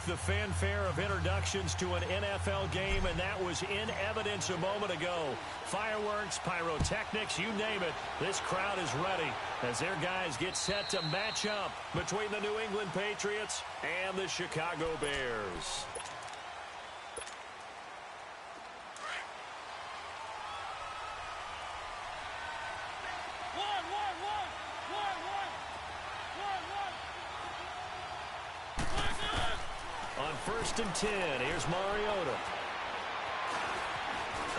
the fanfare of introductions to an NFL game, and that was in evidence a moment ago. Fireworks, pyrotechnics, you name it. This crowd is ready as their guys get set to match up between the New England Patriots and the Chicago Bears. On 1st and 10, here's Mariota.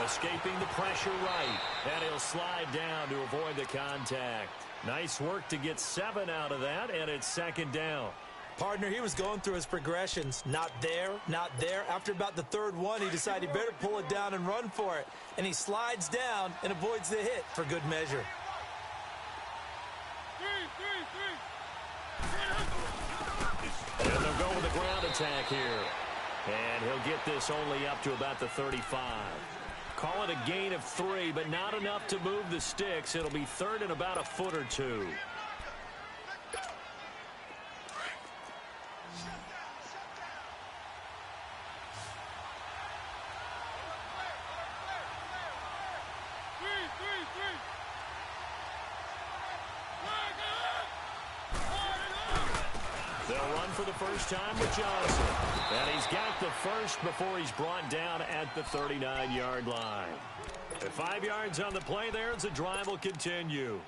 Escaping the pressure right, and he'll slide down to avoid the contact. Nice work to get 7 out of that, and it's 2nd down. Partner, he was going through his progressions. Not there, not there. After about the 3rd one, he decided he better pull it down and run for it. And he slides down and avoids the hit for good measure. And they'll go with the ground attack here. And he'll get this only up to about the 35. Call it a gain of 3, but not enough to move the sticks. It'll be 3rd and about a foot or 2. They'll run for the first time with Johnson. And he's got the first before he's brought down at the 39-yard line. At 5 yards on the play there as the drive will continue.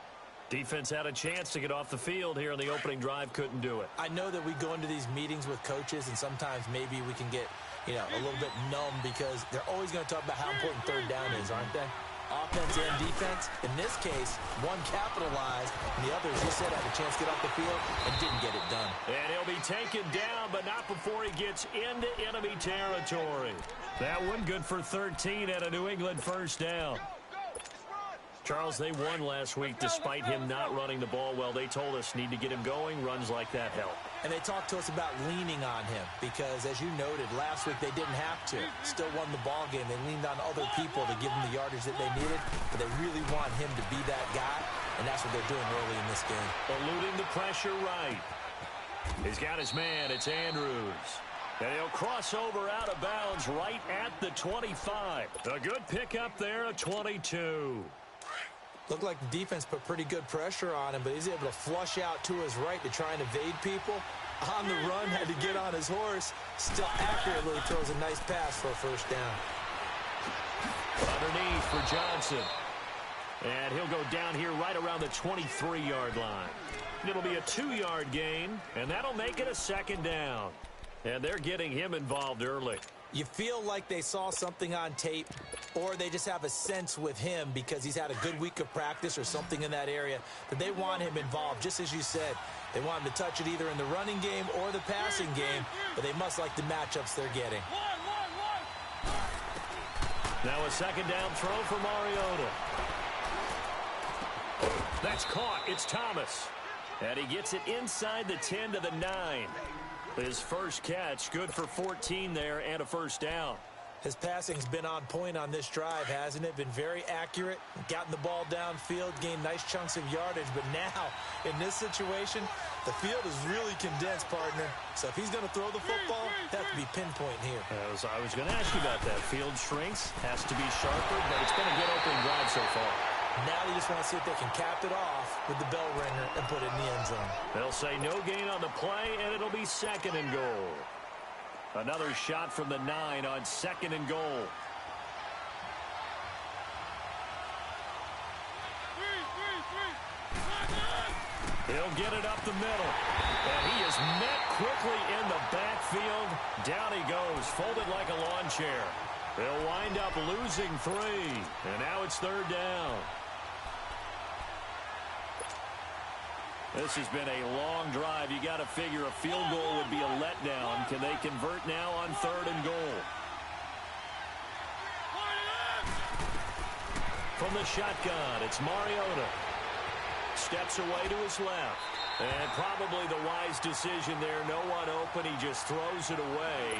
Defense had a chance to get off the field here in the opening drive, couldn't do it. I know that we go into these meetings with coaches, and sometimes maybe we can get, a little bit numb because they're always going to talk about how important 3rd down is, aren't they? Offense and defense. In this case, one capitalized, and the other, as you said, had a chance to get off the field and didn't get it done. And he'll be taken down, but not before he gets into enemy territory. That one good for 13 at a New England first down. Charles, they won last week despite him not running the ball well. They told us need to get him going. Runs like that help. And they talked to us about leaning on him because, as you noted, last week they didn't have to. Still won the ball game. They leaned on other people to give them the yardage that they needed, but they really want him to be that guy, and that's what they're doing early in this game. Eluding the pressure right. He's got his man. It's Andrews. And he'll cross over out of bounds right at the 25. A good pickup there at 22. Looked like the defense put pretty good pressure on him, but he's able to flush out to his right to try and evade people. On the run, had to get on his horse. Still accurately throws a nice pass for a first down. Underneath for Johnson. And he'll go down here right around the 23-yard line. It'll be a 2-yard gain, and that'll make it a 2nd down. And they're getting him involved early. You feel like they saw something on tape, or they just have a sense with him because he's had a good week of practice or something in that area that they want him involved. Just as you said, they want him to touch it either in the running game or the passing game, but they must like the matchups they're getting. Now a 2nd down throw for Mariota. That's caught. It's Thomas. And he gets it inside the 10 to the 9. His first catch, good for 14 there and a first down. His passing's been on point on this drive, hasn't it? Been very accurate, gotten the ball downfield, gained nice chunks of yardage. But now, in this situation, the field is really condensed, partner. So if he's going to throw the football, it has to be pinpoint here. I was going to ask you about that. Field shrinks, has to be sharper, but it's been a good opening drive so far. Now they just want to see if they can cap it off with the bell ringer and put it in the end zone. They'll say no gain on the play, and it'll be 2nd and goal. Another shot from the 9 on 2nd and goal. He'll get it up the middle. And he is met quickly in the backfield. Down he goes, folded like a lawn chair. They'll wind up losing 3. And now it's 3rd down. This has been a long drive. You got to figure a field goal would be a letdown. Can they convert now on 3rd and goal? From the shotgun, it's Mariota. Steps away to his left. And probably the wise decision there. No one open. He just throws it away.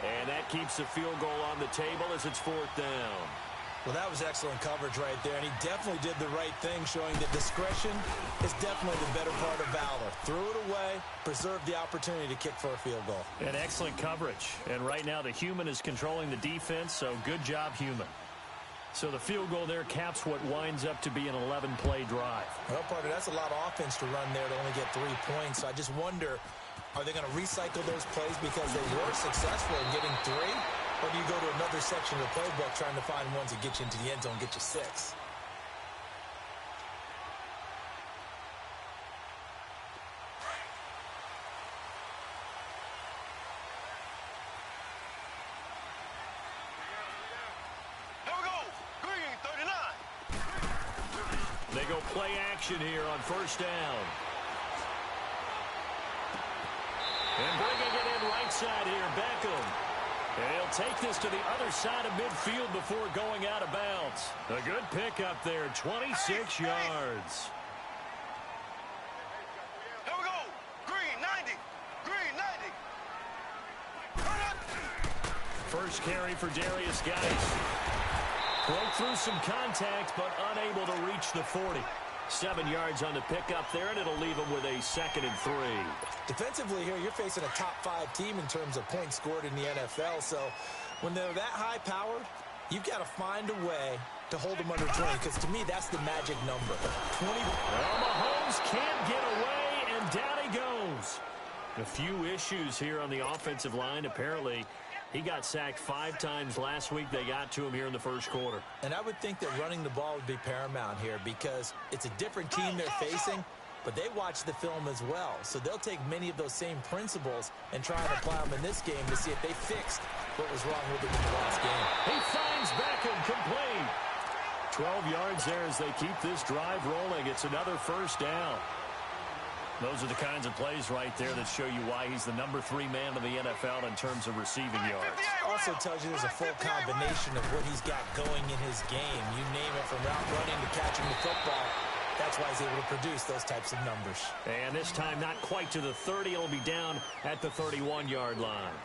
And that keeps the field goal on the table as it's 4th down. Well, that was excellent coverage right there, and he definitely did the right thing, showing that discretion is definitely the better part of valor. Threw it away, preserved the opportunity to kick for a field goal. And excellent coverage. And right now the human is controlling the defense, so good job, human. So the field goal there caps what winds up to be an 11-play drive. Well, partner, that's a lot of offense to run there to only get 3 points. So I just wonder, are they going to recycle those plays because they were successful in getting 3? Or do you go to another section of the playbook trying to find ones that get you into the end zone, get you 6? They go play action here on first down. And bringing it in right side here, Beckham. And he'll take this to the other side of midfield before going out of bounds. A good pickup there, 26 yards. Here we go. Green, 90. Green, 90. First carry for Darius Geis. Broke through some contact, but unable to reach the 40. 7 yards on the pickup there, and it'll leave them with a 2nd and 3. Defensively here, you're facing a top-5 team in terms of points scored in the NFL. So when they're that high-powered, you've got to find a way to hold them under 20, because to me, that's the magic number. 20. Well, Mahomes can't get away, and down he goes. A few issues here on the offensive line. Apparently, he got sacked 5 times last week. They got to him here in the first quarter. And I would think that running the ball would be paramount here because it's a different team they're facing, but they watch the film as well. So they'll take many of those same principles and try and apply them in this game to see if they fixed what was wrong with them in the last game. He finds Beckham complete. 12 yards there as they keep this drive rolling. It's another first down. Those are the kinds of plays right there that show you why he's the number 3 man in the NFL in terms of receiving yards. Also tells you there's a full combination of what he's got going in his game. You name it, from route running to catching the football. That's why he's able to produce those types of numbers. And this time not quite to the 30. It'll be down at the 31-yard line.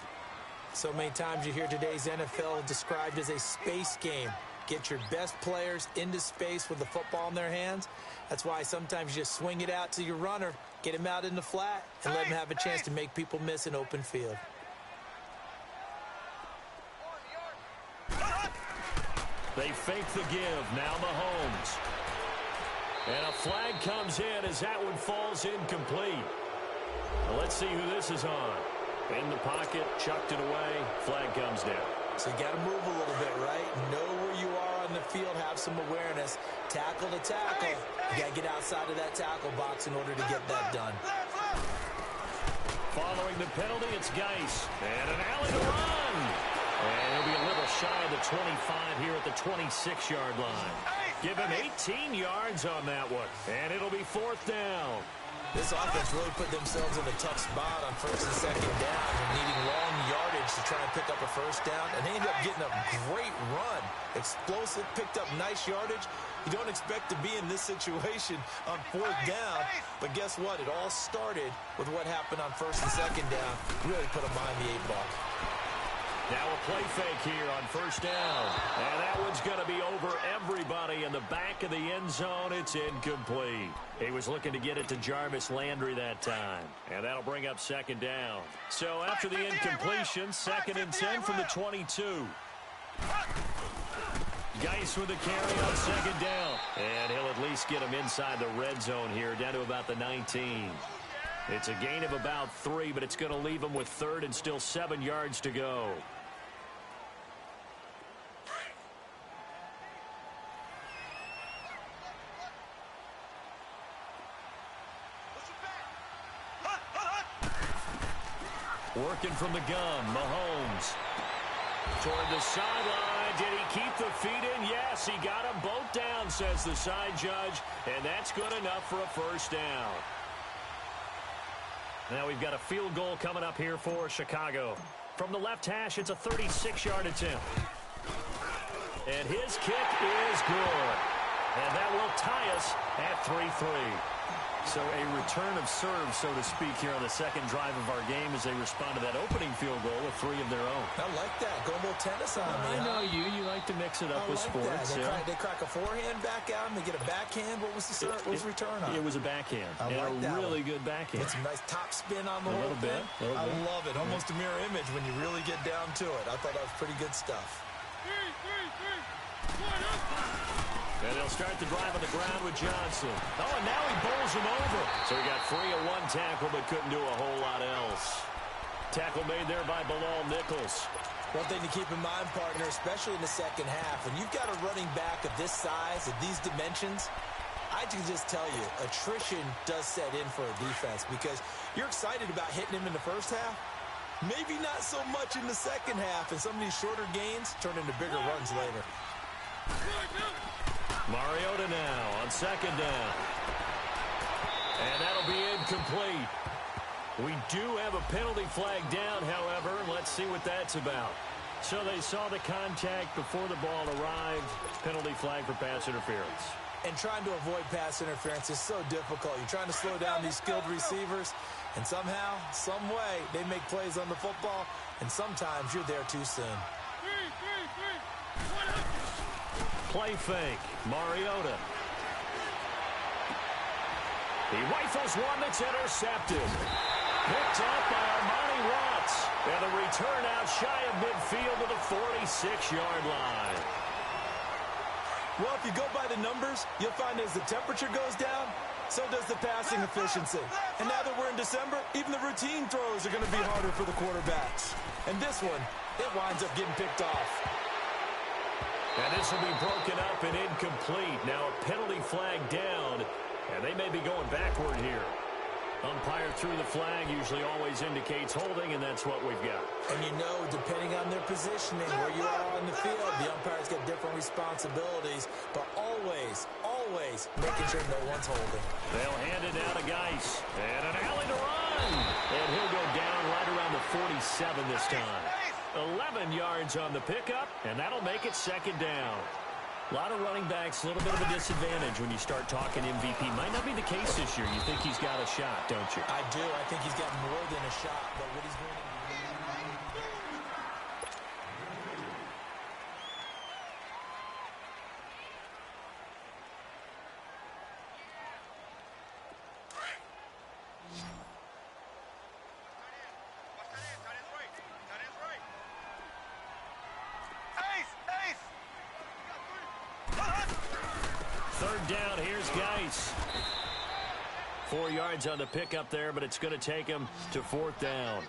So many times you hear today's NFL described as a space game. Get your best players into space with the football in their hands. That's why sometimes you just swing it out to your runner, get him out in the flat, and let him have a chance to make people miss an open field. They fake the give. Now Mahomes. And a flag comes in as that one falls incomplete. Well, let's see who this is on. In the pocket, chucked it away, flag comes down. So you got to move a little bit, right? Know where you are on the field, have some awareness. Tackle to tackle. You got to get outside of that tackle box in order to get that done. Following the penalty, it's Geis. And an alley to run. And he'll be a little shy of the 25 here at the 26-yard line. Give him 18 yards on that one. And it'll be 4th down. This offense really put themselves in a tough spot on 1st and 2nd down and needing long yardage to try and pick up a first down. And they ended up getting a great run. Explosive, picked up nice yardage. You don't expect to be in this situation on 4th down. But guess what? It all started with what happened on 1st and 2nd down. Really put them behind the 8 ball. Now a play fake here on 1st down. And that one's going to be over everybody in the back of the end zone. It's incomplete. He was looking to get it to Jarvis Landry that time. And that'll bring up 2nd down. So after the incompletion, 2nd and 10 from the 22. Geis with the carry on 2nd down. And he'll at least get him inside the red zone here, down to about the 19. It's a gain of about 3, but it's going to leave him with 3rd and still 7 yards to go. Working from the gun, Mahomes. Toward the sideline. Did he keep the feet in? Yes, he got them both down, says the side judge. And that's good enough for a first down. Now we've got a field goal coming up here for Chicago. From the left hash, it's a 36-yard attempt. And his kick is good. And that will tie us at 3-3. So a return of serve, so to speak, here on the 2nd drive of our game as they respond to that opening field goal with 3 of their own. I like that. Go more tennis on me. I know you. You like to mix it up with sports. They crack a forehand back out and they get a backhand. What was the return on? It was a backhand. I like a really good backhand. It's a nice top spin on the little bit. I love it. Almost a mirror image when you really get down to it. I thought that was pretty good stuff. And they'll start the drive on the ground with Johnson. Oh, and now he bowls him over. So he got free of one tackle but couldn't do a whole lot else. Tackle made there by Bilal Nichols. One thing to keep in mind, partner, especially in the second half, when you've got a running back of this size, of these dimensions, I can just tell you, attrition does set in for a defense because you're excited about hitting him in the first half. Maybe not so much in the second half, and some of these shorter gains turn into bigger runs later. Mariota now on second down. And that'll be incomplete. We do have a penalty flag down, however. Let's see what that's about. So they saw the contact before the ball arrived. Penalty flag for pass interference. And trying to avoid pass interference is so difficult. You're trying to slow down these skilled receivers, and somehow, some way, they make plays on the football, and sometimes you're there too soon. Play fake. Mariota. He rifles one that's intercepted. Picked up by Armani Watts. And a return out shy of midfield to the 46-yard line. Well, if you go by the numbers, you'll find as the temperature goes down, so does the passing efficiency. And now that we're in December, even the routine throws are going to be harder for the quarterbacks. And this one, it winds up getting picked off. And this will be broken up and incomplete. Now a penalty flag down, and they may be going backward here. Umpire threw the flag, usually always indicates holding, and that's what we've got. And you know, depending on their positioning, where you are on the field, the umpire's got different responsibilities, but always making sure no one's holding. They'll hand it down to Geis. And an alley to run. And he'll go down right around the 47 this time. 11 yards on the pickup, and that'll make it second down. A lot of running backs, a little bit of a disadvantage when you start talking MVP. Might not be the case this year. You think he's got a shot, don't you? I do. I think he's got more than a shot, but what he's going to do. Third down, here's Geis. 4 yards on the pickup there, but it's going to take him to fourth down.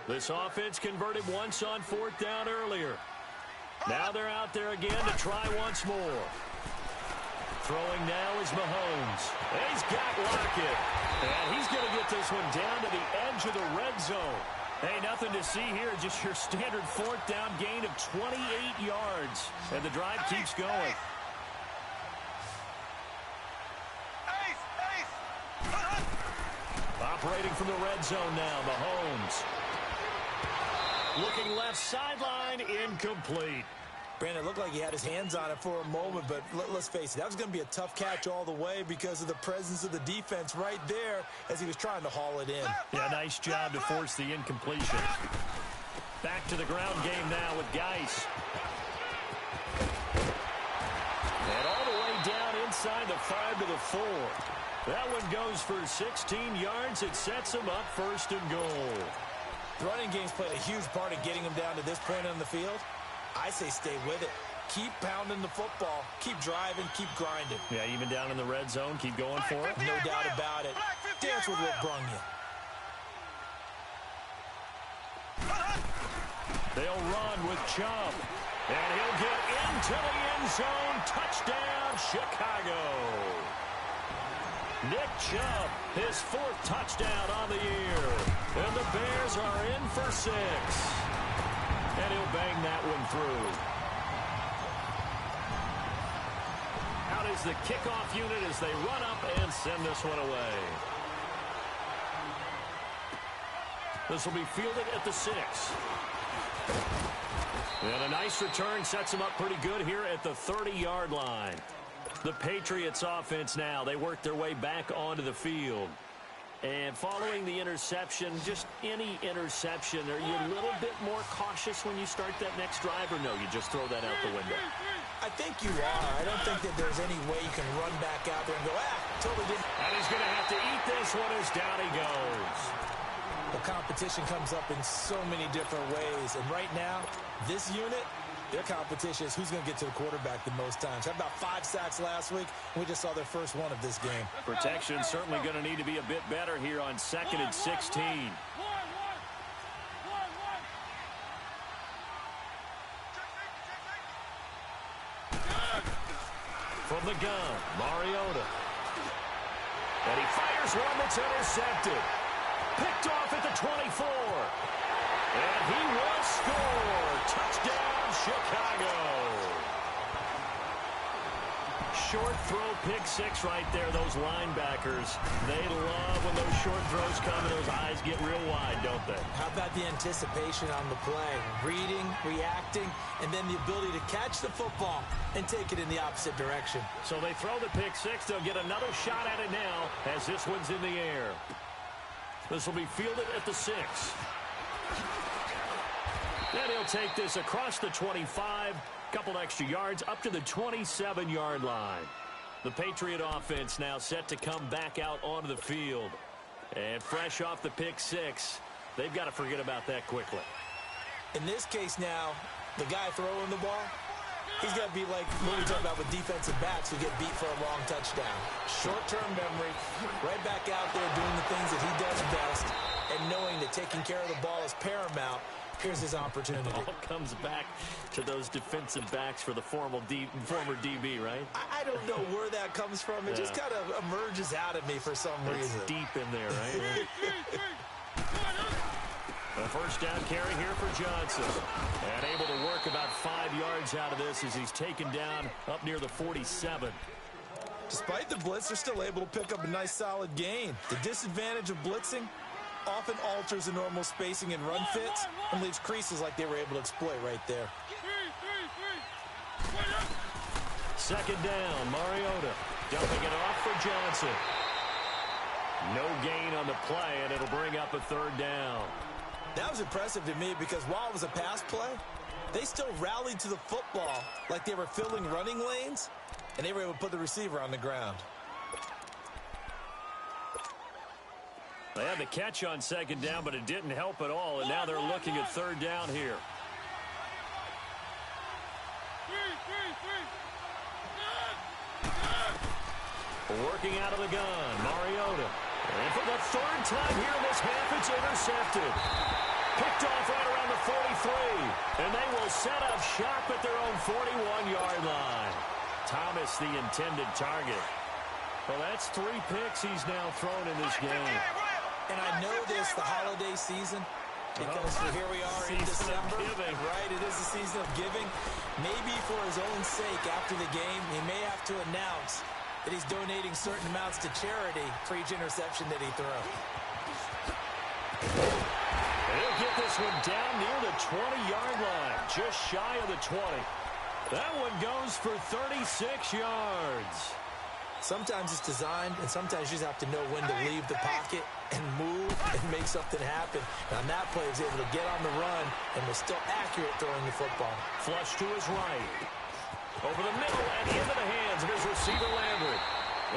This offense converted once on fourth down earlier. Now they're out there again to try once more. Throwing now is Mahomes. And he's got Lockett. And he's going to get this one down to the edge of the red zone. Hey, nothing to see here, just your standard fourth down gain of 28 yards. And the drive keeps going. Operating from the red zone now, Mahomes. Looking left sideline, incomplete. Brandon, it looked like he had his hands on it for a moment, but let's face it, that was going to be a tough catch all the way because of the presence of the defense right there as he was trying to haul it in. Yeah, nice job to force the incompletion. Back to the ground game now with Geis. And all the way down inside the 5 to the 4. That one goes for 16 yards. It sets him up first and goal. The running game's played a huge part in getting him down to this point on the field. I say stay with it. Keep pounding the football. Keep driving. Keep grinding. Yeah, even down in the red zone, keep going for it. No doubt about it. Dance with what brung you. They'll run with Chubb. And he'll get into the end zone. Touchdown, Chicago. Nick Chubb, his fourth touchdown on the year. And the Bears are in for 6. And he'll bang that one through. Out is the kickoff unit as they run up and send this one away. This will be fielded at the 6. And a nice return sets him up pretty good here at the 30-yard line. The Patriots offense now, they work their way back onto the field. And following the interception, just any interception, are you a little bit more cautious when you start that next drive, or no, you just throw that out the window? I think you are. I don't think that there's any way you can run back out there and go, totally didn't. And he's going to have to eat this one as down he goes. The competition comes up in so many different ways. And right now, this unit, their competition is who's going to get to the quarterback the most times. Had about 5 sacks last week. We just saw their first one of this game. Protection certainly going to need to be a bit better here on 2nd and 16. From the gun, Mariota. And he fires one that's intercepted. Picked off at the 24. And he will score. Touchdown, Chicago. Short throw, pick six right there. Those linebackers, they love when those short throws come and those eyes get real wide, don't they? How about the anticipation on the play? Reading, reacting, and then the ability to catch the football and take it in the opposite direction. So they throw the pick six. They'll get another shot at it now as this one's in the air. This will be fielded at the 6. Then he'll take this across the 25. Couple extra yards up to the 27-yard line. The Patriot offense now set to come back out onto the field. And fresh off the pick six, they've got to forget about that quickly. In this case now, the guy throwing the ball, he's got to be like what we talk about with defensive backs who get beat for a long touchdown. Short-term memory, right back out there doing the things that he does best, and knowing that taking care of the ball is paramount. Here's his opportunity. It all comes back to those defensive backs for the former DB, right? I don't know where that comes from. It just kind of emerges out of me for some reason. It's deep in there, right? A first down carry here for Johnson. And able to work about 5 yards out of this as he's taken down up near the 47. Despite the blitz, they're still able to pick up a nice solid gain. The disadvantage of blitzing often alters the normal spacing and run fits and leaves creases like they were able to exploit right there. Second down, Mariota dumping it off for Johnson. No gain on the play, and it'll bring up a third down. That was impressive to me because while it was a pass play, they still rallied to the football like they were filling running lanes, and they were able to put the receiver on the ground. They had the catch on second down, but it didn't help at all, and now they're looking at third down here. Working out of the gun, Mariota. And for the third time here in this half, it's intercepted. Picked off right around the 43, and they will set up shop at their own 41-yard line. Thomas, the intended target. Well, that's 3 picks he's now thrown in this game. And I know this, the holiday season, because here we are in December, right? It is the season of giving. Maybe for his own sake, after the game, he may have to announce that he's donating certain amounts to charity for each interception that he throws. He'll get this one down near the 20-yard line, just shy of the 20. That one goes for 36 yards. Sometimes it's designed, and sometimes you just have to know when to leave the pocket and move and make something happen. And on that play, he was able to get on the run and was still accurate throwing the football. Flush to his right. Over the middle and into the hands of his receiver, Landry.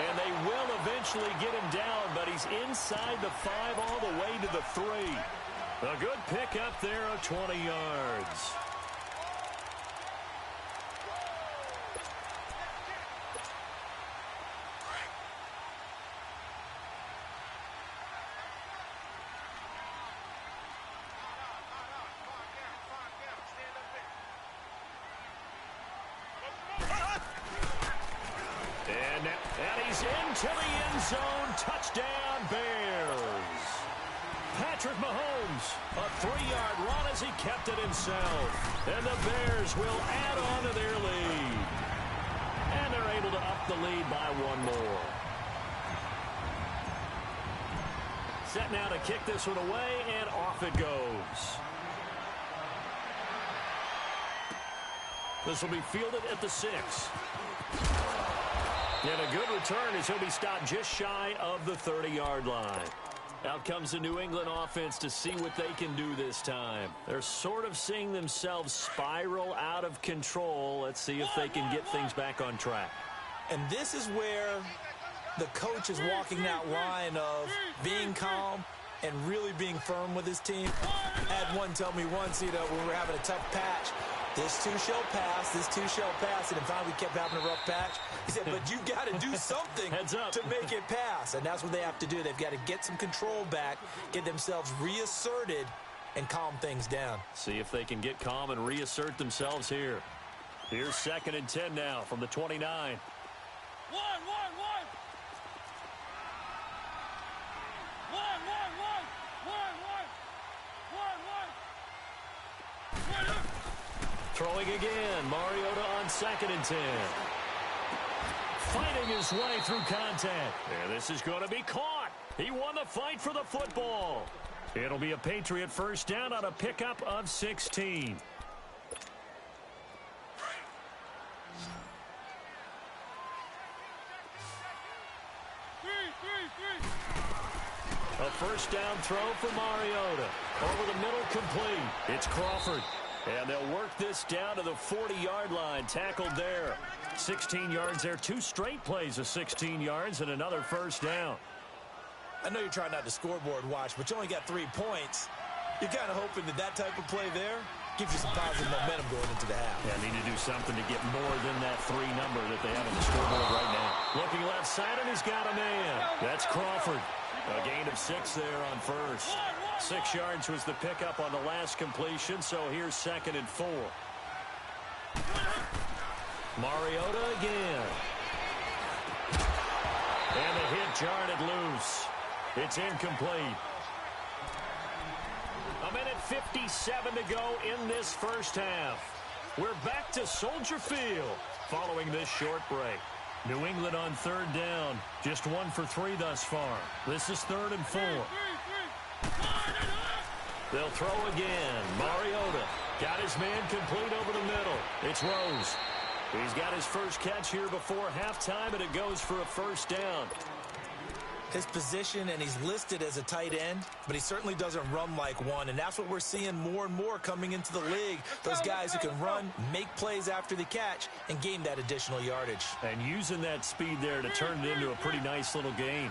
And they will eventually get him down, but he's inside the 5 all the way to the 3. A good pick up there of 20 yards. And he's into the end zone. Touchdown, Bears. Patrick Mahomes, a 3-yard run as he kept it himself. And the Bears will add on to their lead. And they're able to up the lead by 1 more. Set now to kick this one away, and off it goes. This will be fielded at the 6. And a good return as he'll be stopped just shy of the 30-yard line. Out comes the New England offense to see what they can do this time. They're sort of seeing themselves spiral out of control. Let's see if they can get things back on track. And this is where the coach is walking that line of being calm and really being firm with his team. I had one tell me once, when we were having a tough patch, this too shall pass, this too shall pass, and finally we kept having a rough patch. He said, but you got to do something to make it pass, and that's what they have to do. They've got to get some control back, get themselves reasserted, and calm things down. See if they can get calm and reassert themselves here. Here's 2nd and 10 now from the 29. Throwing again, Mariota on 2nd and 10. Fighting his way through contact. And this is going to be caught. He won the fight for the football. It'll be a Patriot first down on a pickup of 16. A first down throw for Mariota. Over the middle, complete. It's Crawford. And they'll work this down to the 40-yard line. Tackled there. 16 yards there. 2 straight plays of 16 yards and another first down. I know you're trying not to scoreboard watch, but you only got 3 points. You're kind of hoping that type of play there gives you some positive momentum going into the half. Yeah, need to do something to get more than that 3 number that they have on the scoreboard right now. Looking left side, and he's got a man. That's Crawford. A gain of 6 there on first. 6 yards was the pickup on the last completion, so here's 2nd and 4. Mariota again. And the hit jarred it loose. It's incomplete. A minute 57 to go in this first half. We're back to Soldier Field following this short break. New England on 3rd down. Just 1 for 3 thus far. This is 3rd and 4. They'll throw again. Mariota got his man complete over the middle. It's Rose. He's got his first catch here before halftime, and it goes for a first down. His position, and he's listed as a tight end, but he certainly doesn't run like one, and that's what we're seeing more and more coming into the league. Those guys who can run, make plays after the catch, and gain that additional yardage. And using that speed there to turn it into a pretty nice little gain.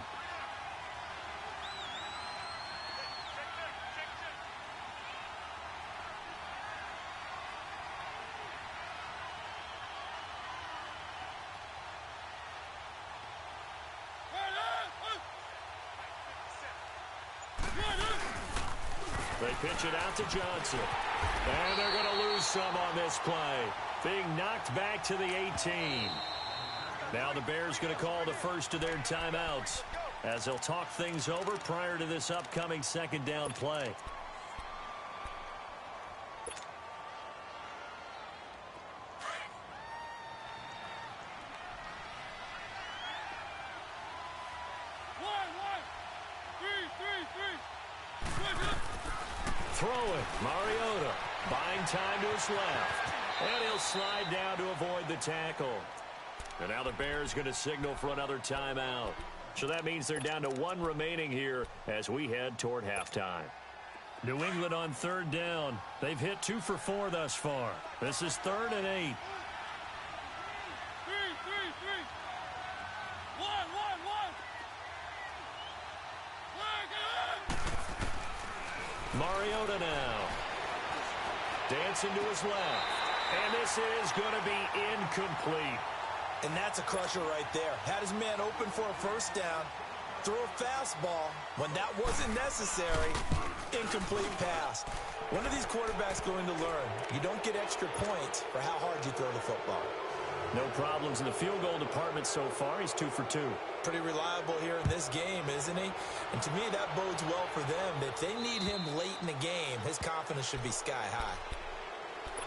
They pitch it out to Johnson. And they're going to lose some on this play. Being knocked back to the 18. Now the Bears going to call the first of their timeouts as they'll talk things over prior to this upcoming 2nd down play. Throwing, Mariota, buying time to his left. And he'll slide down to avoid the tackle. And now the Bears going to signal for another timeout. So that means they're down to 1 remaining here as we head toward halftime. New England on 3rd down. They've hit 2 for 4 thus far. This is 3rd and 8. Mariota now. Dancing to his left. And this is going to be incomplete. And that's a crusher right there. Had his man open for a first down. Throw a fastball when that wasn't necessary. Incomplete pass. When are these quarterbacks going to learn? You don't get extra points for how hard you throw the football. No problems in the field goal department so far. He's 2 for 2. Pretty reliable here in this game, isn't he? And to me, that bodes well for them. If they need him late in the game, his confidence should be sky high.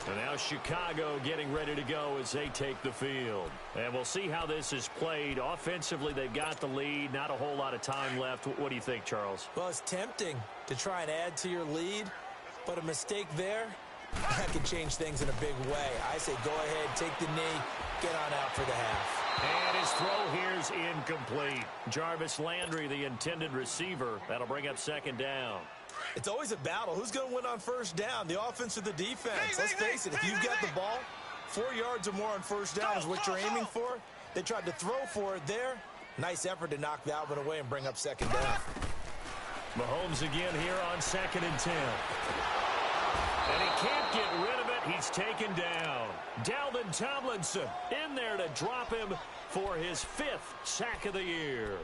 And now Chicago getting ready to go as they take the field. And we'll see how this is played. Offensively, they've got the lead. Not a whole lot of time left. What do you think, Charles? Well, it's tempting to try and add to your lead, but a mistake there, that could change things in a big way. I say go ahead, take the knee, get on out for the half. And his throw here's incomplete. Jarvis Landry, the intended receiver. That'll bring up second down. It's always a battle. Who's going to win on first down, the offense or the defense? Let's face it, if you've got the ball, 4 yards or more on first down is what you're aiming for. They tried to throw for it there. Nice effort to knock that one away and bring up second down. Mahomes again here on 2nd and 10. And he can't get rid of it. He's taken down. Dalvin Tomlinson in there to drop him for his 5th sack of the year.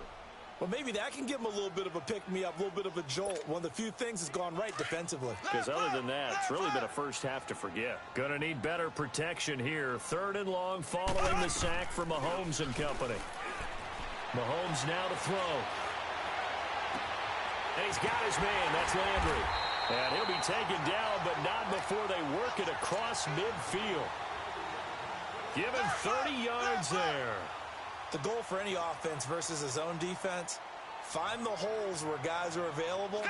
Well, maybe that can give him a little bit of a pick-me-up, a little bit of a jolt. One of the few things that's gone right defensively. Because other than that, it's really been a first half to forget. Gonna need better protection here. 3rd and long following the sack from Mahomes and company. Mahomes now to throw. And he's got his man. That's Landry. And he'll be taken down, but not before they work it across midfield. Give him 30 yards there. The goal for any offense versus a zone defense, find the holes where guys are available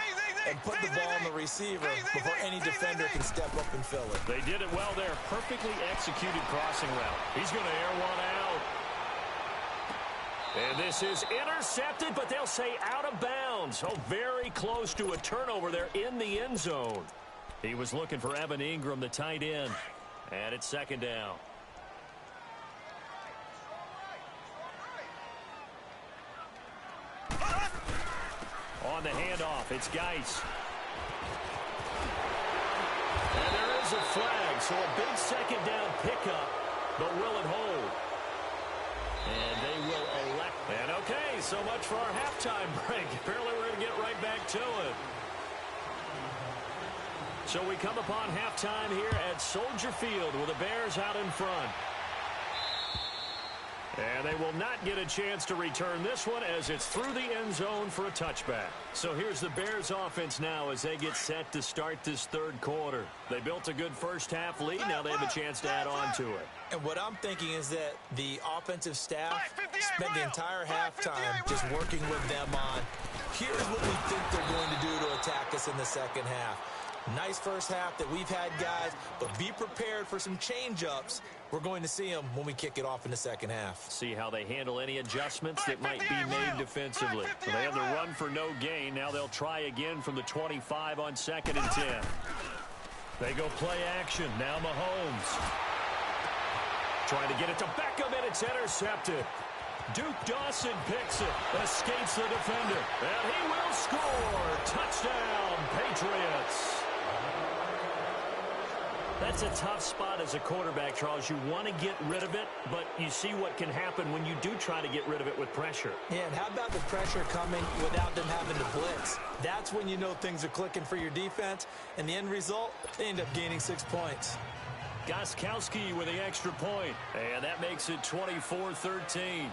and put the ball on the receiver before any defender can step up and fill it. They did it well there. Perfectly executed crossing route. He's going to air one out. And this is intercepted, but they'll say out of bounds. Oh, very close to a turnover there in the end zone. He was looking for Evan Ingram, the tight end. And it's second down. On the handoff, it's Geis. And there is a flag, so a big second down pickup, but will it hold? And they will elect. And okay, so much for our halftime break. Apparently we're going to get right back to it. So we come upon halftime here at Soldier Field with the Bears out in front. And they will not get a chance to return this one as it's through the end zone for a touchback. So here's the Bears offense now as they get set to start this 3rd quarter. They built a good first half lead. Now they have a chance to add on to it. And what I'm thinking is that the offensive staff spent the entire halftime just working with them on, here's what we think they're going to do to attack us in the second half. Nice first half that we've had, guys, but be prepared for some change-ups. We're going to see them when we kick it off in the second half. See how they handle any adjustments that might be made defensively. So they have the run for no gain. Now they'll try again from the 25 on 2nd and 10. They go play action. Now Mahomes. Trying to get it to Beckham, and it's intercepted. Duke Dawson picks it, escapes the defender, and he will score. Touchdown, Patriots. That's a tough spot as a quarterback, Charles. You want to get rid of it, but you see what can happen when you do try to get rid of it with pressure. Yeah, and how about the pressure coming without them having to blitz? That's when you know things are clicking for your defense, and the end result, they end up gaining 6 points. Gostkowski with the extra point, and that makes it 24-13.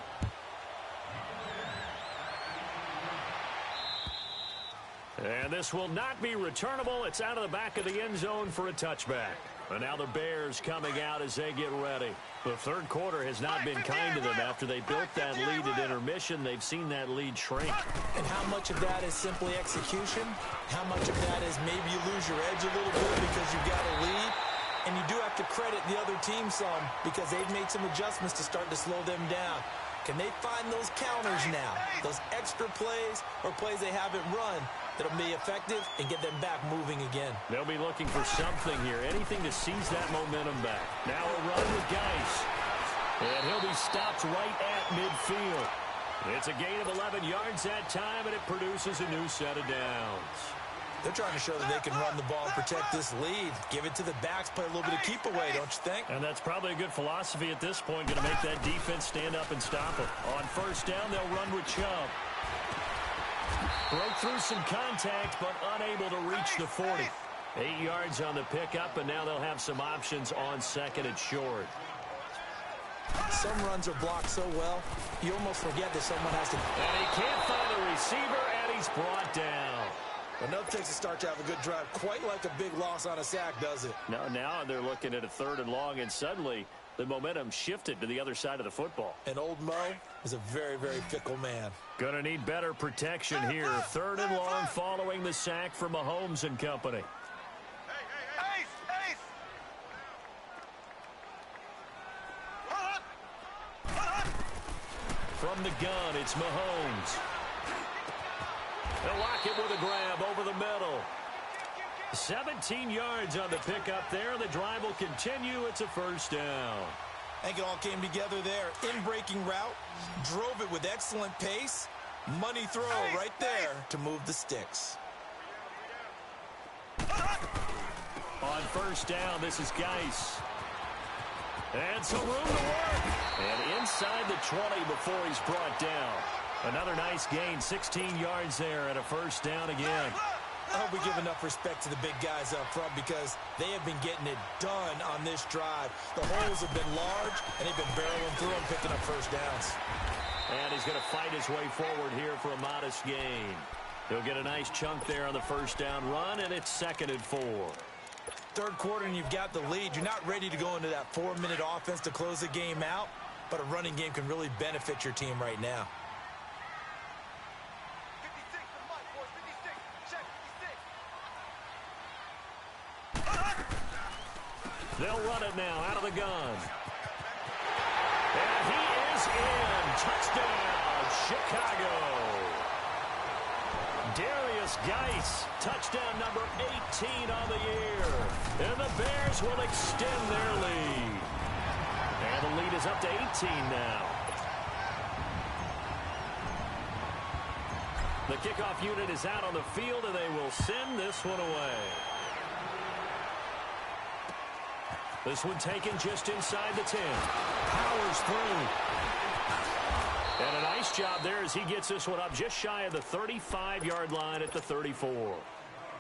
And this will not be returnable. It's out of the back of the end zone for a touchback. And now the Bears coming out as they get ready. The 3rd quarter has not been kind to them after they built that lead at intermission. They've seen that lead shrink. And how much of that is simply execution? How much of that is maybe you lose your edge a little bit because you've got a lead? And you do have to credit the other team some because they've made some adjustments to start to slow them down. Can they find those counters now, those extra plays or plays they haven't run that'll be effective and get them back moving again? They'll be looking for something here, anything to seize that momentum back. Now a run with Geis. And he'll be stopped right at midfield. It's a gain of 11 yards that time, and it produces a new set of downs. They're trying to show that they can run the ball and protect this lead. Give it to the backs, play a little bit of keep away, don't you think? And that's probably a good philosophy at this point, going to make that defense stand up and stop it. On first down, they'll run with Chubb. Broke through some contact, but unable to reach the 40. 8 yards on the pickup, and now they'll have some options on 2nd and short. Some runs are blocked so well, you almost forget that someone has to... And he can't find the receiver, and he's brought down. Enough takes a start to have a good drive, quite like a big loss on a sack, does it? Now they're looking at a 3rd and long, and suddenly the momentum shifted to the other side of the football. And old Mo is a very, very fickle man. Gonna need better protection here. 3rd and long following the sack from Mahomes and company. From the gun, it's Mahomes. They'll lock it with a grab over the middle. 17 yards on the pickup there. The drive will continue. It's a first down. I think it all came together there. In-breaking route, drove it with excellent pace. Money throw right there to move the sticks. On first down, this is Geis. And some room to work. And inside the 20 before he's brought down. Another nice gain, 16 yards there and a first down again. I hope we give enough respect to the big guys up front because they have been getting it done on this drive. The holes have been large, and they've been barreling through them, picking up first downs. And he's going to fight his way forward here for a modest gain. He'll get a nice chunk there on the first down run, and it's 2nd and 4. Third quarter, and you've got the lead. You're not ready to go into that 4-minute offense to close the game out, but a running game can really benefit your team right now. 56 to Mike, boys. 56. Check 56. They'll run it now out of the gun. And he is in. Touchdown, Chicago. Darius Geis, touchdown number 18 on the year. And the Bears will extend their lead. And the lead is up to 18 now. The kickoff unit is out on the field, and they will send this one away. This one taken just inside the 10. Powers through. And a nice job there as he gets this one up just shy of the 35-yard line at the 34.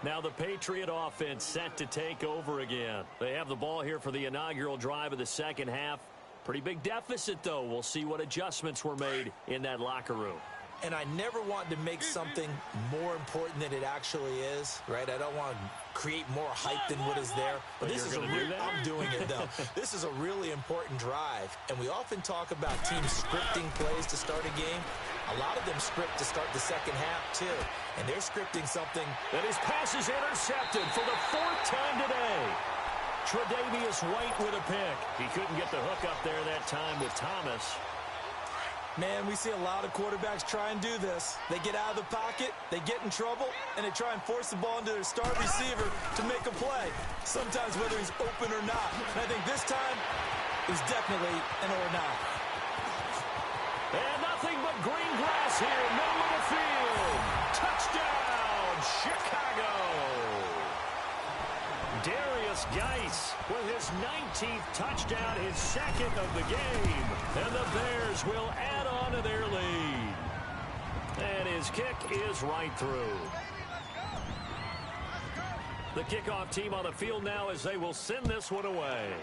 Now the Patriot offense set to take over again. They have the ball here for the inaugural drive of the second half. Pretty big deficit, though. We'll see what adjustments were made in that locker room. And I never want to make something more important than it actually is, right? I don't want to create more hype than what is there. But this is I'm doing it, though. This is a really important drive. And we often talk about teams scripting plays to start a game. A lot of them script to start the second half, too. And they're scripting something. And his pass is intercepted for the 4th time today. Tre'Davious White with a pick. He couldn't get the hook up there that time with Thomas. Man, we see a lot of quarterbacks try and do this. They get out of the pocket, they get in trouble, and they try and force the ball into their star receiver to make a play, sometimes whether he's open or not. And I think this time, it was definitely an or not. And nothing but green grass here, middle of the field. Touchdown, Chicago. Darius Geis with his 19th touchdown, his 2nd of the game. And the Bears will add on to their lead. And his kick is right through. The kickoff team on the field now as they will send this one away.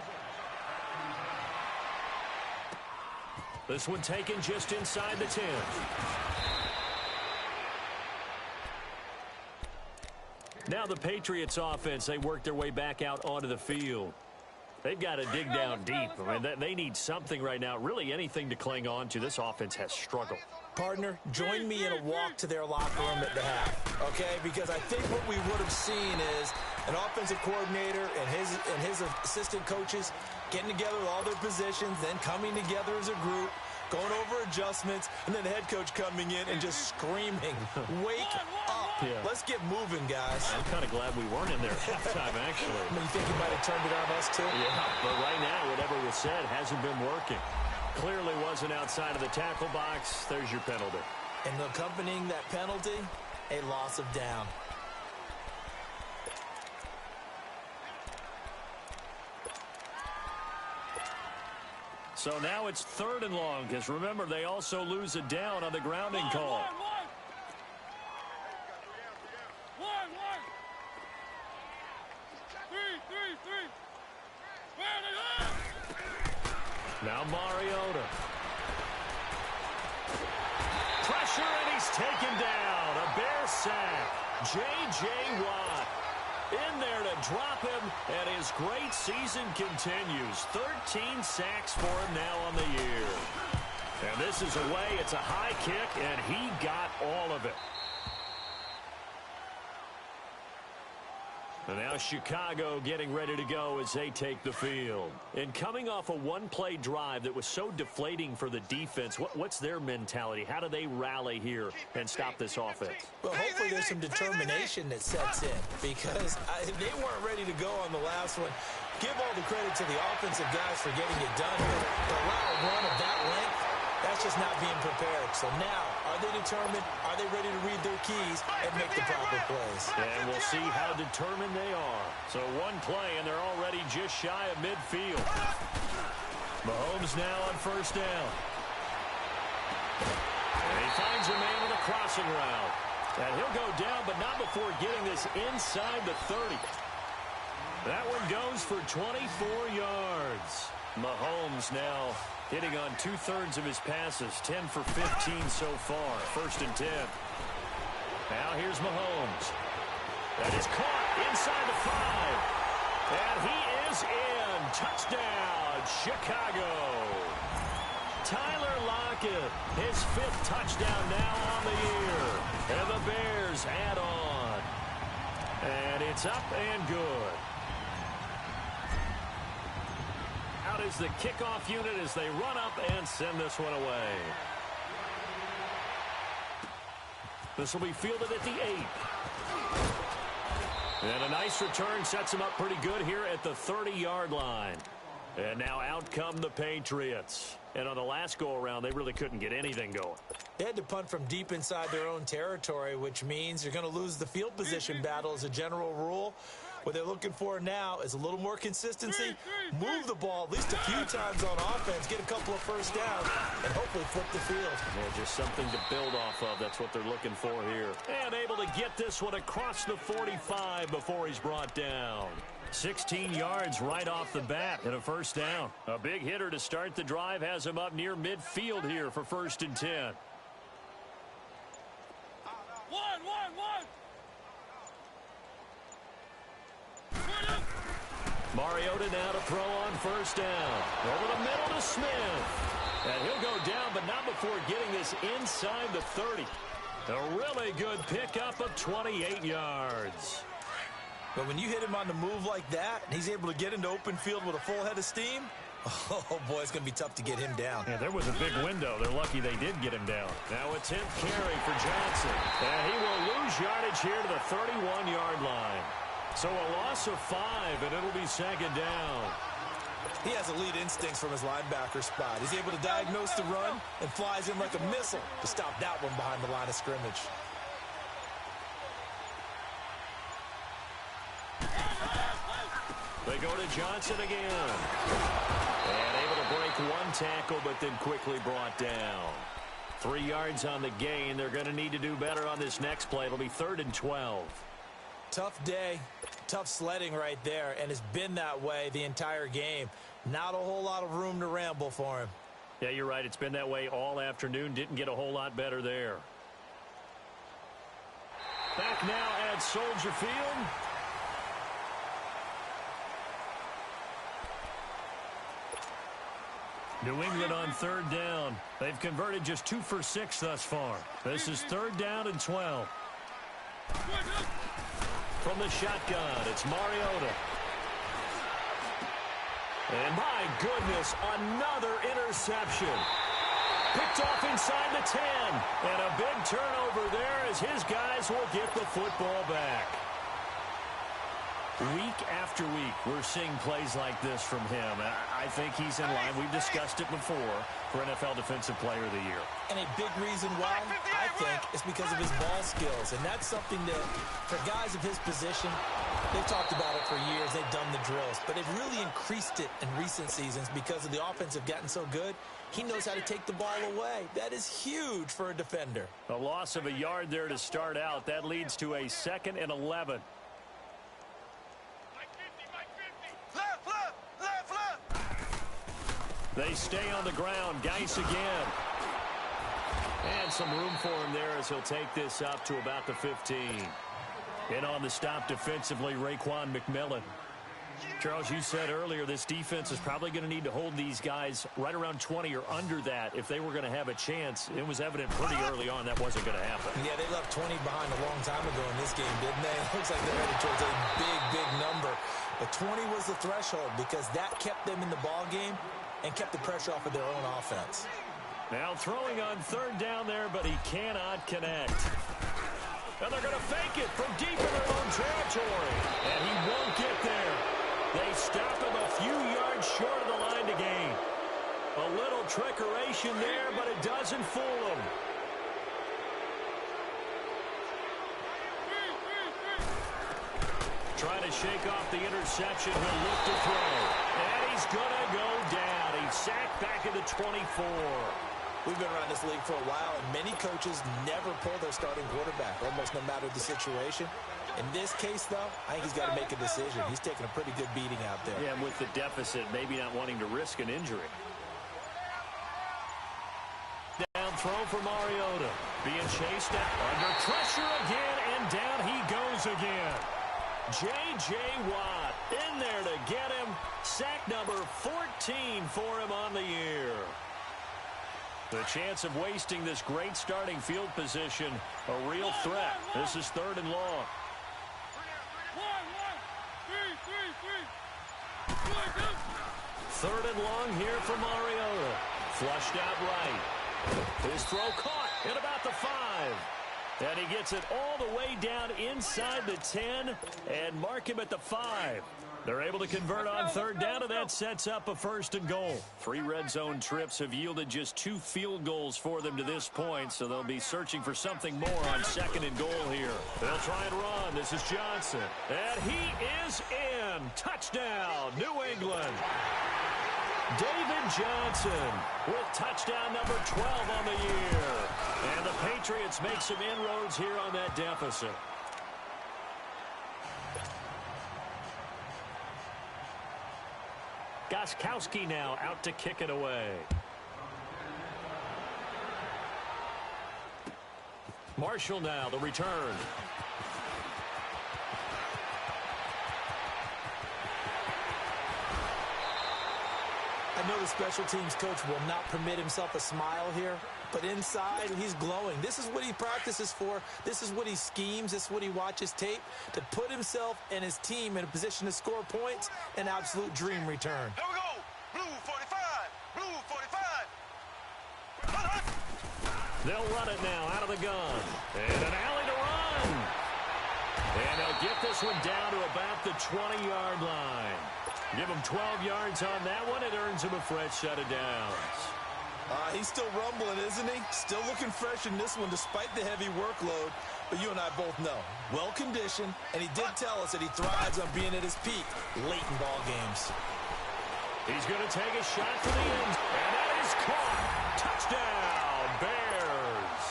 This one taken just inside the 10. Now the Patriots offense, they work their way back out onto the field. They've got to dig down deep. I mean, they need something right now, really anything to cling on to. This offense has struggled. Partner, join me in a walk to their locker room at the half, okay? Because I think what we would have seen is an offensive coordinator and his assistant coaches getting together with all their positions, then coming together as a group, going over adjustments, and then the head coach coming in and just screaming, wake up. Yeah. Let's get moving, guys. I'm kind of glad we weren't in there at halftime, actually. I mean, you think he might have turned it on us, too? Yeah, but right now, whatever was said hasn't been working. Clearly wasn't outside of the tackle box. There's your penalty. And accompanying that penalty, a loss of down. So now it's 3rd and long, because remember, they also lose a down on the grounding call. Now Mariota. Pressure, and he's taken down. A Bear sack. J.J. Watt in there to drop him, and his great season continues. 13 sacks for him now on the year. And this is away. It's a high kick, and he got all of it. And now Chicago getting ready to go as they take the field. And coming off a one-play drive that was so deflating for the defense, what's their mentality? How do they rally here and stop this offense? Well, hopefully there's some determination that sets in because they weren't ready to go on the last one. Give all the credit to the offensive guys for getting it done. But allow a run of that length, that's just not being prepared. So now, are they determined? Are they ready to read their keys and make the proper plays? And we'll see how determined they are. So one play, and they're already just shy of midfield. Mahomes now on first down. And he finds a man with a crossing route. And he'll go down, but not before getting this inside the 30. That one goes for 24 yards. Mahomes now hitting on 2/3 of his passes, 10 for 15 so far. 1st and 10. Now here's Mahomes. That is caught inside the 5. And he is in. Touchdown, Chicago. Tyler Lockett, his 5th touchdown now on the year. And the Bears add on. And it's up and good. Out is the kickoff unit as they run up and send this one away. This will be fielded at the 8. And a nice return sets him up pretty good here at the 30-yard line. And now out come the Patriots. And on the last go-around, they really couldn't get anything going. They had to punt from deep inside their own territory, which means you're going to lose the field position battle as a general rule. What they're looking for now is a little more consistency, move the ball at least a few times on offense, get a couple of first downs, and hopefully flip the field. Yeah, just something to build off of. That's what they're looking for here. And able to get this one across the 45 before he's brought down. 16 yards right off the bat and a first down. A big hitter to start the drive has him up near midfield here for 1st and 10. One. Mariota now to throw on first down. Over the middle to Smith. And he'll go down, but not before getting this inside the 30. A really good pickup of 28 yards. But when you hit him on the move like that, and he's able to get into open field with a full head of steam, oh, boy, it's going to be tough to get him down. Yeah, there was a big window. They're lucky they did get him down. Now a 10th carry for Johnson. And he will lose yardage here to the 31-yard line. So a loss of 5, and it'll be 2nd down. He has elite instincts from his linebacker spot. He's able to diagnose the run and flies in like a missile to stop that one behind the line of scrimmage. They go to Johnson again. And able to break one tackle, but then quickly brought down. 3 yards on the gain. They're going to need to do better on this next play. It'll be 3rd and 12. Tough day, tough sledding right there, and it's been that way the entire game. Not a whole lot of room to ramble for him. Yeah, you're right. It's been that way all afternoon. Didn't get a whole lot better there. Back now at Soldier Field. New England on 3rd down. They've converted just 2 for 6 thus far. This is 3rd down and 12. From the shotgun, it's Mariota. And my goodness, another interception. Picked off inside the 10. And a big turnover there as his guys will get the football back. Week after week, we're seeing plays like this from him. I think he's in line. We've discussed it before for NFL Defensive Player of the Year. And a big reason why, I think, is because of his ball skills. And that's something that, for guys of his position, they've talked about it for years. They've done the drills. But they've really increased it in recent seasons because of the offense have gotten so good. He knows how to take the ball away. That is huge for a defender. A loss of a yard there to start out. That leads to a 2nd and 11. They stay on the ground. Geis again. And some room for him there as he'll take this up to about the 15. In on the stop defensively, Raekwon McMillan. Charles, you said earlier this defense is probably going to need to hold these guys right around 20 or under that if they were going to have a chance. It was evident pretty early on that wasn't going to happen. Yeah, they left 20 behind a long time ago in this game, didn't they? It looks like they're headed towards a big, big number. But 20 was the threshold because that kept them in the ball game and kept the pressure off of their own offense. Now throwing on third down there, but he cannot connect. And they're going to fake it from deep in their own territory. And he won't get there. They stop him a few yards short of the line to gain. A little trickeration there, but it doesn't fool him. Trying to shake off the interception. He'll look to throw. And he's going to go down. He's sacked back at the 24. We've been around this league for a while, and many coaches never pull their starting quarterback, almost no matter the situation. In this case, though, I think he's got to make a decision. He's taking a pretty good beating out there. Yeah, and with the deficit, maybe not wanting to risk an injury. Down throw for Mariota. Being chased out. Under pressure again, and down he goes again. J.J. Watt in there to get him. Sack number 14 for him on the year. The chance of wasting this great starting field position, a real threat. This is third and long. Third and long here for Mariota. Flushed out right. His throw caught at about the 5. And he gets it all the way down inside the 10 and mark him at the 5. They're able to convert on third down, and that sets up a first and goal. 3 red zone trips have yielded just 2 field goals for them to this point, so they'll be searching for something more on second and goal here. They'll try and run. This is Johnson. And he is in. Touchdown, New England. David Johnson with touchdown number 12 on the year. And the Patriots make some inroads here on that deficit. Gostkowski now out to kick it away. Marshall now, the return. I know the special teams coach will not permit himself a smile here, but inside, he's glowing. This is what he practices for. This is what he schemes. This is what he watches tape to put himself and his team in a position to score points. An absolute dream return. Here we go. Blue 45. Blue 45. They'll run it now out of the gun. And an alley to run. And they'll get this one down to about the 20-yard line. Give him 12 yards on that one. It earns him a fresh set of downs. He's still rumbling, isn't he? Still looking fresh in this one despite the heavy workload. But you and I both know, well-conditioned, and he did tell us that he thrives on being at his peak late in ball games. He's going to take a shot for the end. And that is caught. Touchdown, Bears.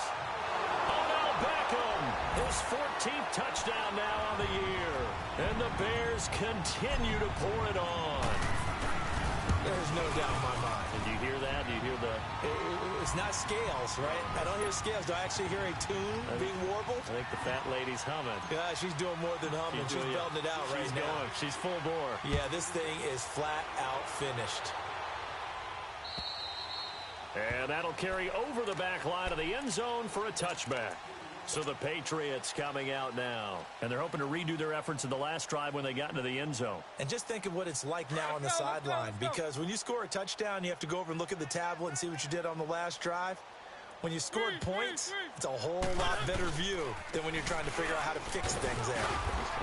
Odell Beckham, his 14th touchdown now on the year. And the Bears continue to pour it on. There's no doubt in my mind. Did you hear that? Do you hear the... It's not scales, right? I don't hear scales. Do I actually hear a tune being warbled? I think the fat lady's humming. Yeah, she's doing more than humming. She's belting it out right now. She's full bore. Yeah, this thing is flat out finished. And that'll carry over the back line of the end zone for a touchback. So the Patriots coming out now. And they're hoping to redo their efforts in the last drive when they got into the end zone. And just think of what it's like now on the sideline. Because when you score a touchdown, you have to go over and look at the tablet and see what you did on the last drive. When you scored points, it's a whole lot better view than when you're trying to figure out how to fix things there.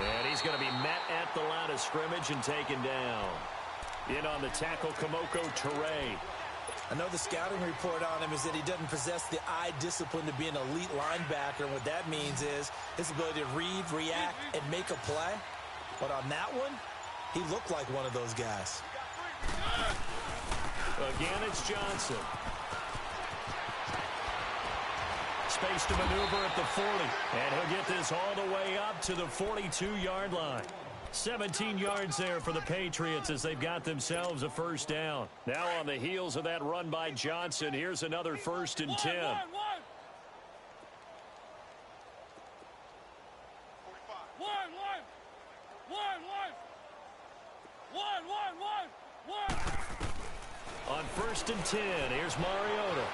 And he's going to be met at the line of scrimmage and taken down. In on the tackle, Kamoko Toure. I know the scouting report on him is that he doesn't possess the eye discipline to be an elite linebacker. And what that means is his ability to read, react, and make a play. But on that one, he looked like one of those guys. Again, it's Johnson. Space to maneuver at the 40. And he'll get this all the way up to the 42-yard line. 17 yards there for the Patriots as they've got themselves a first down. Now on the heels of that run by Johnson, here's another 1st and 10. On 1st and 10, here's Mariota.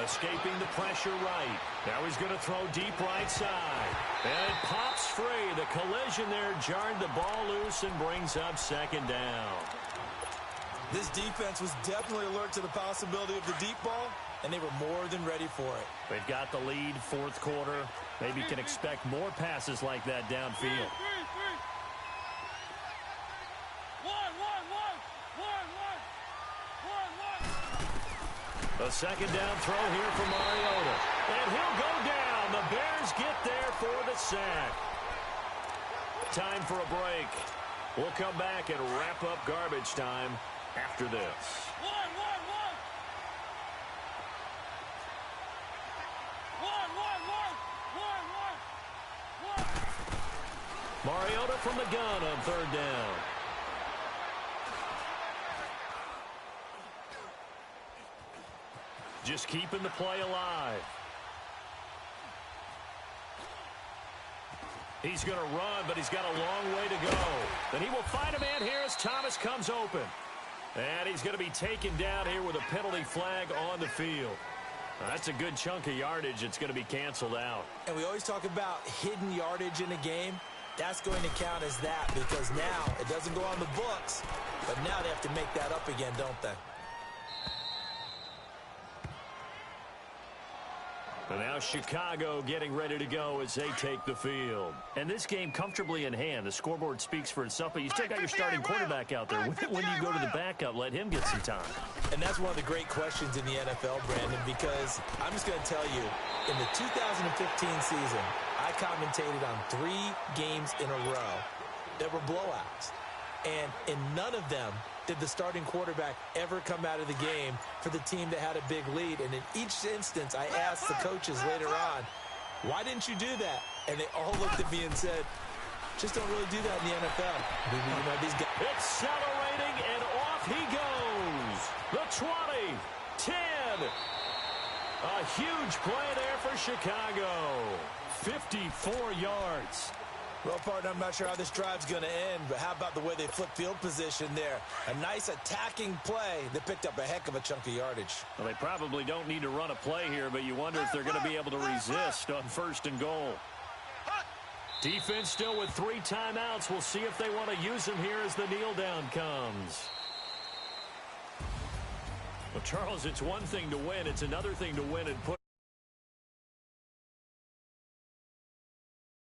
Escaping the pressure right. Now he's going to throw deep right side. And it pops free. The collision there jarred the ball loose and brings up 2nd down. This defense was definitely alert to the possibility of the deep ball, and they were more than ready for it. They've got the lead, 4th quarter. Maybe can expect more passes like that downfield. A 2nd down throw here for Mariota. And he'll go down. The Bears get there for the sack. Time for a break. We'll come back and wrap up garbage time after this. Mariota from the gun on 3rd down. Just keeping the play alive. He's going to run, but he's got a long way to go. Then he will find a man here as Thomas comes open. And he's going to be taken down here with a penalty flag on the field. That's a good chunk of yardage. It's going to be canceled out. And we always talk about hidden yardage in a game. That's going to count as that because now it doesn't go on the books, but now they have to make that up again, don't they? And now Chicago getting ready to go as they take the field. And this game comfortably in hand. The scoreboard speaks for itself, but you still got your starting quarterback out there. When do you go to the backup? Let him get some time. And that's one of the great questions in the NFL, Brandon, because I'm just going to tell you, in the 2015 season, I commentated on 3 games in a row that were blowouts. And in none of them did the starting quarterback ever come out of the game for the team that had a big lead. And in each instance, I asked the coaches later on, why didn't you do that? And they all looked at me and said, just don't really do that in the NFL. You know, these guys. Accelerating, and off he goes. The 20, 10. A huge play there for Chicago. 54 yards. Well, partner, I'm not sure how this drive's going to end, but how about the way they flipped field position there? A nice attacking play that picked up a heck of a chunk of yardage. Well, they probably don't need to run a play here, but you wonder if they're going to be able to resist on 1st and goal. Defense still with 3 timeouts. We'll see if they want to use them here as the kneel down comes. Well, Charles, it's one thing to win. It's another thing to win and put